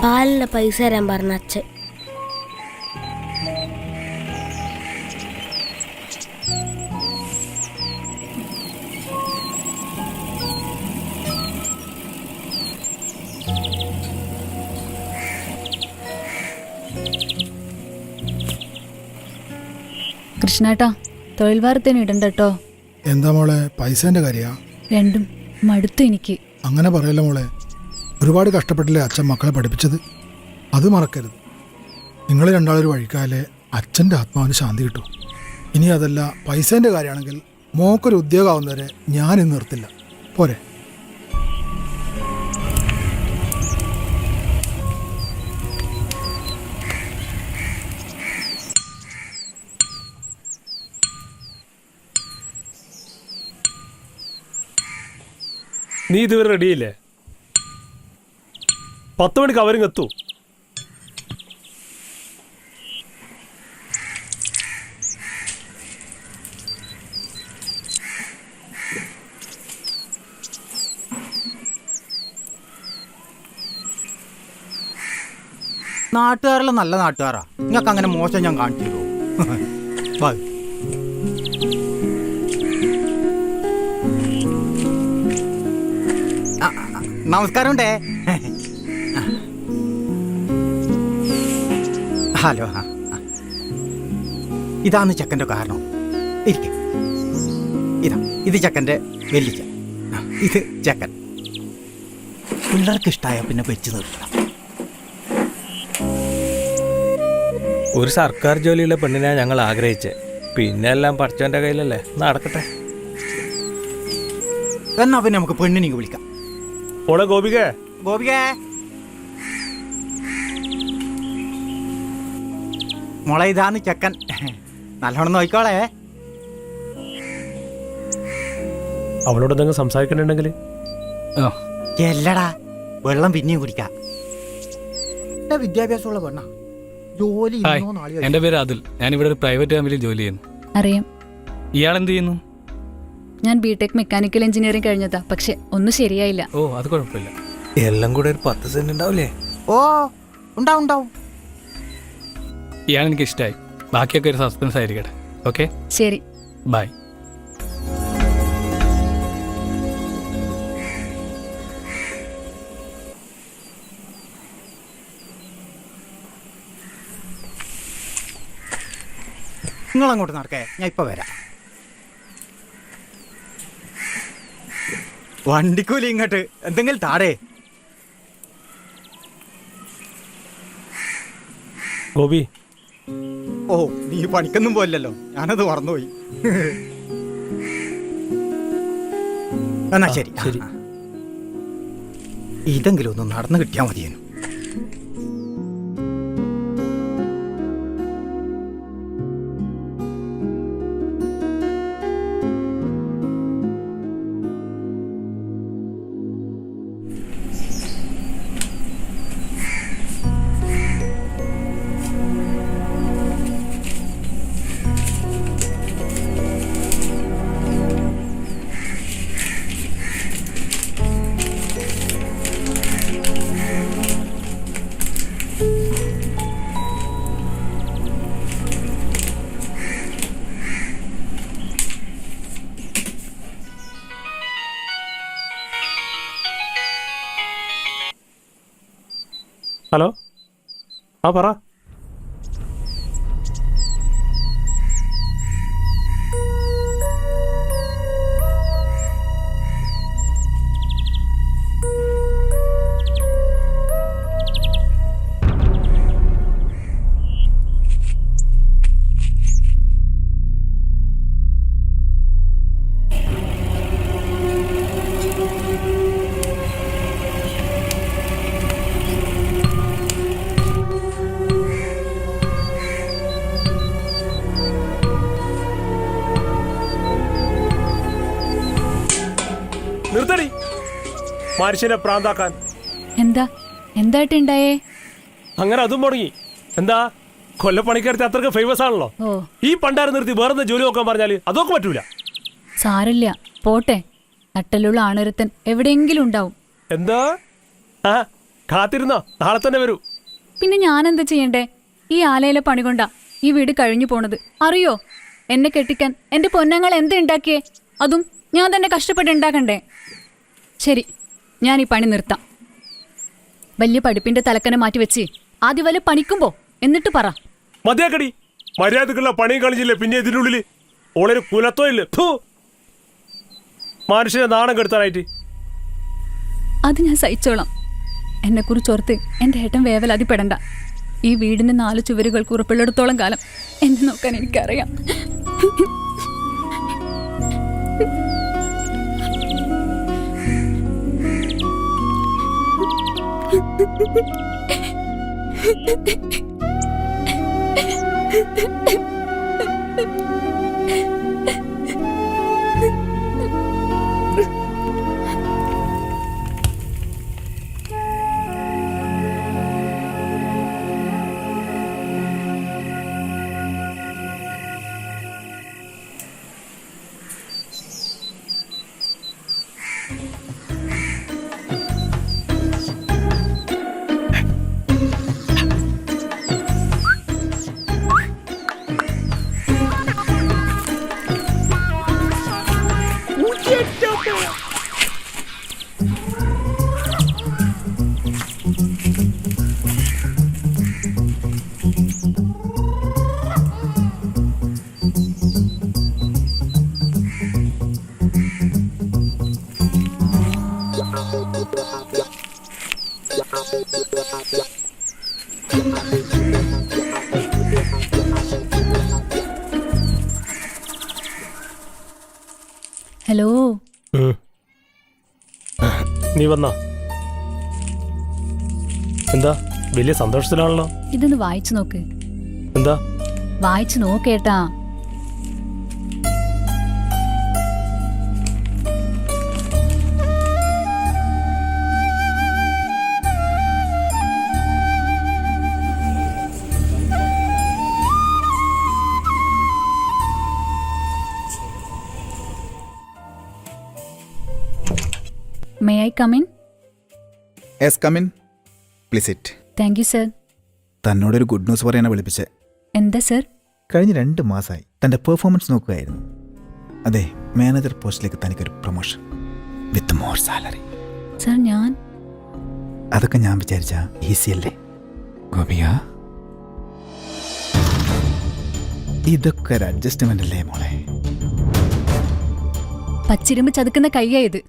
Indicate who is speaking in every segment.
Speaker 1: പാലിന് പൈസ തരാൻ പറഞ്ഞ അച്ഛൻ.
Speaker 2: കൃഷ്ണേട്ടാ, തൊഴിൽ വാർത്തേന് ഇടണ്ട കേട്ടോ.
Speaker 3: എന്താ മോളെ, പൈസേന്റെ കാര്യാ?
Speaker 2: രണ്ടും മടുത്തു എനിക്ക്.
Speaker 3: അങ്ങനെ പറയല്ല മോളെ, ഒരുപാട് കഷ്ടപ്പെട്ടില്ലേ അച്ഛൻ മക്കളെ പഠിപ്പിച്ചത്. അത് മറക്കരുത്. നിങ്ങൾ രണ്ടാളൊരു വഴിക്കാലേ അച്ഛൻ്റെ ആത്മാവിന് ശാന്തി കിട്ടും. ഇനി അതല്ല പൈസേന്റെ കാര്യമാണെങ്കിൽ മോക്കൊരു ഉദ്യോഗമാവുന്നവരെ ഞാനിന്ന് നിർത്തില്ല. പോരെ?
Speaker 4: നീ ഇതുവരെ റെഡിയില്ലേ? 10 മണിക്ക് അവരും എത്തൂ.
Speaker 5: നാട്ടുകാരെല്ലാം നല്ല നാട്ടുകാരാ. നിങ്ങൾക്ക് അങ്ങനെ മോശം ഞാൻ കാണിച്ചു തരുമോ? നമസ്കാരമുണ്ടേ. ഹലോ. ഇതാണ് ചെക്കൻ്റെ കാരണം. ഇരിക്കെ. ഇത് ചെക്കൻ്റെ വെല്ലിച്ച. ഇത് ചെക്കൻ. പിള്ളേർക്ക് ഇഷ്ടമായ പിന്നെ വെച്ച് നിർത്തണം.
Speaker 6: ഒരു സർക്കാർ ജോലിയുള്ള പെണ്ണിനെ ഞങ്ങൾ ആഗ്രഹിച്ചേ. പിന്നെ എല്ലാം പഠിച്ചവൻ്റെ കയ്യിലല്ലേ, നടക്കട്ടെ.
Speaker 5: എന്നാ പിന്നെ നമുക്ക് പെണ്ണിനെ വിളിക്കാം.
Speaker 4: ഓളെ ഗോപിക,
Speaker 5: മോളെ ഇതാണ് ചെക്കൻ. നല്ലോണം നോക്കിക്കോളേ.
Speaker 4: അവളോട് എന്തെങ്കിലും സംസാരിക്കണമെങ്കിൽ
Speaker 5: എല്ലടാ, വെള്ളം പിന്നെയും കുടിക്കാം. വിദ്യാഭ്യാസമുള്ള പെണ്ണ. ജോലി
Speaker 7: എന്റെ പേര് അതുൽ. ഞാൻ ഇവിടെ ഒരു പ്രൈവറ്റ് കമ്പനിയിൽ ജോലി ചെയ്യുന്നു.
Speaker 2: അറിയാം.
Speaker 7: ഇയാൾ എന്ത് ചെയ്യുന്നു?
Speaker 2: ഞാൻ ബിടെക് മെക്കാനിക്കൽ എഞ്ചിനീയറിംഗ് കഴിഞ്ഞതാ, പക്ഷെ ഒന്നും ശരിയായില്ല.
Speaker 7: ഓ, അത് കുഴപ്പമില്ല.
Speaker 6: എല്ലാം കൂടെ ഒരു 10 സെന്റ് ഉണ്ടാവില്ലേ?
Speaker 5: ഓ, ഉണ്ടാവും.
Speaker 7: ഇയാൾ എനിക്ക് ഇഷ്ടമായി. ബാക്കിയൊക്കെ ഒരു സസ്പെൻസ് ആയിരിക്കട്ടെ. ഓക്കെ,
Speaker 2: ശരി,
Speaker 7: ബൈ.
Speaker 5: നിങ്ങളങ്ങോട്ട് നടക്കേ, ഞാൻ ഇപ്പൊ വരാം. വണ്ടിക്കൂലി ഇങ്ങോട്ട് എന്തെങ്കിലും താടേ.
Speaker 4: ഗോപി.
Speaker 5: ഓ, നീ പണിക്കൊന്നും പോയില്ലല്ലോ, ഞാനത് മറന്നുപോയി. എന്നാ ശരി. ഇതെങ്കിലും ഒന്ന് നടന്നു കിട്ടിയാൽ മതിയേനു.
Speaker 4: ഹലോ, ആ പറ. നിർത്തടി മനുഷ്യനെ പ്രാന്താക്കാൻ.
Speaker 2: എന്തായിട്ടുണ്ടായേ?
Speaker 4: അങ്ങനെ അതും മുടങ്ങി. എന്താ, കൊല്ലപ്പണിക്കടുത്ത് അത്രക്ക് ഫേമസ് ആണല്ലോ. ഈ പണ്ടാരം നിർത്തി വേറെ ജോലി നോക്കാൻ പറഞ്ഞാല് അതൊക്കെ പറ്റൂല.
Speaker 2: സാരില്ല, പോട്ടെ. നട്ടലുള്ള ആണൊരുത്തൻ എവിടെയെങ്കിലും ഉണ്ടാവും.
Speaker 4: എന്താ? കാത്തിരുന്നോ, നാളെ തന്നെ വരൂ.
Speaker 2: പിന്നെ ഞാൻ എന്താ ചെയ്യണ്ടേ? ഈ ആലയിലെ പണി കൊണ്ടാ ഈ വീട് കഴിഞ്ഞു പോണത്. അറിയോ, എന്നെ കെട്ടിക്കാൻ എന്റെ പൊന്നങ്ങൾ എന്ത് ഉണ്ടാക്കിയേ? അതും ഞാൻ തന്നെ കഷ്ടപ്പെട്ട് ഉണ്ടാക്കണ്ടേ? ശരി, ഞാൻ ഈ പണി നിർത്താം. വലിയ പഠിപ്പിന്റെ തലക്കനെ മാറ്റി വെച്ച് ആദ്യം വല്ല പണിക്കുമ്പോ എന്നിട്ട് പറ.
Speaker 4: മതിയാക്കടി, മര്യാദക്കുള്ള പണിയും കളിച്ചില്ലേ പിന്നെ ഇതിനുള്ളിൽ ഓളൊരു കുലത്തോ ഇല്ല. മനുഷ്യനെ നാണം കെടുത്താനായിട്ട്.
Speaker 2: അത് ഞാൻ സഹിച്ചോളാം. എന്നെ കുറിച്ചോർത്ത് എന്റെ ഏട്ടൻ വേവലാതിപ്പെടണ്ട. ഈ വീടിന്റെ 4 ചുവരുകൾക്ക് ഉറപ്പുള്ളിടത്തോളം കാലം എന്നെ നോക്കാൻ എനിക്കറിയാം. ഹലോ,
Speaker 4: നീ വന്നോ? എന്താ വലിയ സന്തോഷത്തിലാണല്ലോ?
Speaker 2: ഇതൊന്ന് വായിച്ചു നോക്ക്.
Speaker 4: എന്താ?
Speaker 2: വായിച്ചു നോക്കേട്ടാ. May I come in?
Speaker 5: Yes come in, please it.
Speaker 2: Thank you sir.
Speaker 5: തന്നോടൊരു ഗുഡ് ന്യൂസ് പറയാനാണ് വിളിപ്പിച്ചത്.
Speaker 2: എന്താ സർ?
Speaker 5: കഴിഞ്ഞ 2 മാസമായി തൻ്റെ പെർഫോമൻസ് നോക്കുകയായിരുന്നു. അതെ, മാനേജർ പോസ്റ്റിലേക്ക് തനിക്കൊരു promotion with more salary.
Speaker 2: Sir, ഞാൻ
Speaker 5: അതൊക്കെ ഞാൻ വിചാരിച്ച ഈസി അല്ലേ ഗോപിയ? ഇതൊക്കെ ഒരു അഡ്ജസ്റ്റ്മെന്റ് അല്ലേ മോളെ?
Speaker 2: പച്ചിരുമ്പ് ചതുക്കുന്ന കയ്യായത്.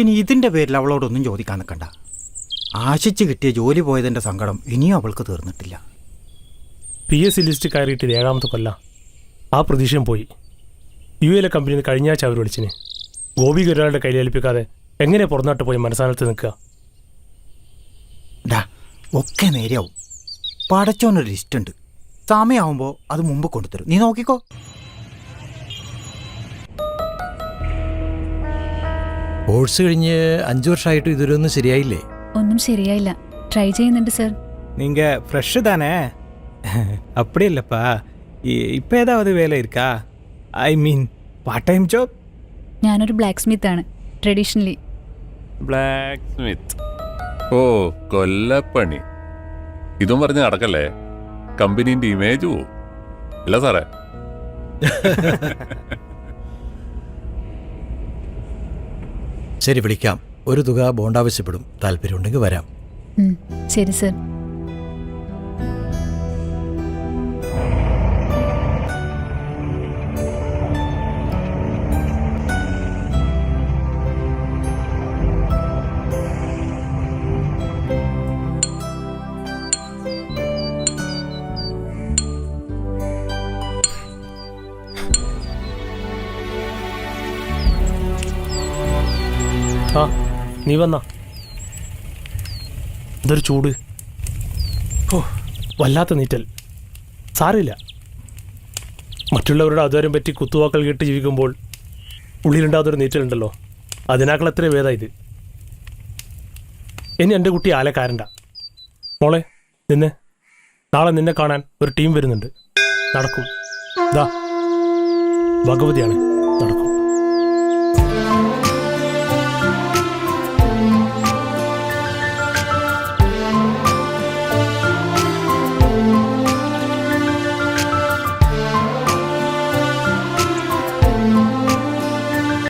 Speaker 5: ഇനി ഇതിൻ്റെ പേരിൽ അവളോടൊന്നും ചോദിക്കാൻ നിൽക്കണ്ട. ആശിച്ച് കിട്ടിയ ജോലി പോയതിൻ്റെ സങ്കടം ഇനിയും അവൾക്ക് തീർന്നിട്ടില്ല.
Speaker 4: PSC ലിസ്റ്റ് കയറിയിട്ട് 7ാമത്തെ കൊല്ലം. ആ പ്രതീക്ഷയും പോയി. UAE കമ്പനിയിൽ നിന്ന് കഴിഞ്ഞ ആഴ്ച അവർ വിളിച്ചിന്. ഗോപി ഒരാളുടെ കയ്യിലേൽപ്പിക്കാതെ എങ്ങനെ പുറന്നാട്ട് പോയി മനസ്സാലത്ത് നിൽക്കുക?
Speaker 5: ഡാ, ഒക്കെ നേരെയാവും. പടച്ചോനൊരു ലിസ്റ്റ് ഉണ്ട്. സമയമാവുമ്പോൾ അത് മുമ്പ് കൊണ്ടുതരും. നീ നോക്കിക്കോ.
Speaker 6: കോഴ്സ് കഴിഞ്ഞ് 5 വർഷമായിട്ട് ഇതൊരൊന്നും ശരിയായില്ലേ?
Speaker 2: ഒന്നും ശരിയായില്ല. ട്രൈ ചെയ്യുന്നുണ്ട് സർ.
Speaker 6: நீங்க ஃப்ரெஷ் தானே? அப்படி இல்லப்பா, இப்போ ஏதாவது வேலை இருக்கா? I mean part time job.
Speaker 2: ഞാനൊരു ബ്ലാക്ക് സ്മിത്ത് ആണ്, ട്രഡീഷണലി.
Speaker 8: Black smith? ഓ, കൊല്ലപ്പണി. ഇതും പറഞ്ഞ് നടക്കല്ലേ, കമ്പനീൻ്റെ ഇമേജ് പോവും. ഇല്ല സാറേ?
Speaker 9: ശരി, വിളിക്കാം. ഒരു തുക ബോണ്ട് ആവശ്യപ്പെടും. താല്പര്യമുണ്ടെങ്കിൽ വരാം.
Speaker 2: ശരി സർ.
Speaker 4: ആ നീ വന്നാ? ഇതൊരു ചൂട്. ഓ വല്ലാത്ത നീറ്റൽ. സാരമില്ല. മറ്റുള്ളവരുടെ ആധാരം പറ്റി കുത്തുവാക്കൾ കേട്ട് ജീവിക്കുമ്പോൾ ഉള്ളിലുണ്ടാകുന്നൊരു നീറ്റലുണ്ടല്ലോ, അതിനേക്കാൾ എത്ര ഭേദ ഇത്. ഇനി എൻ്റെ കുട്ടി ആലക്കാരണ്ട. മോളെ നിന്നെ, നാളെ നിന്നെ കാണാൻ ഒരു ടീം വരുന്നുണ്ട്. നടക്കും. ദാ ഭഗവതിയാണ്. നടക്കും.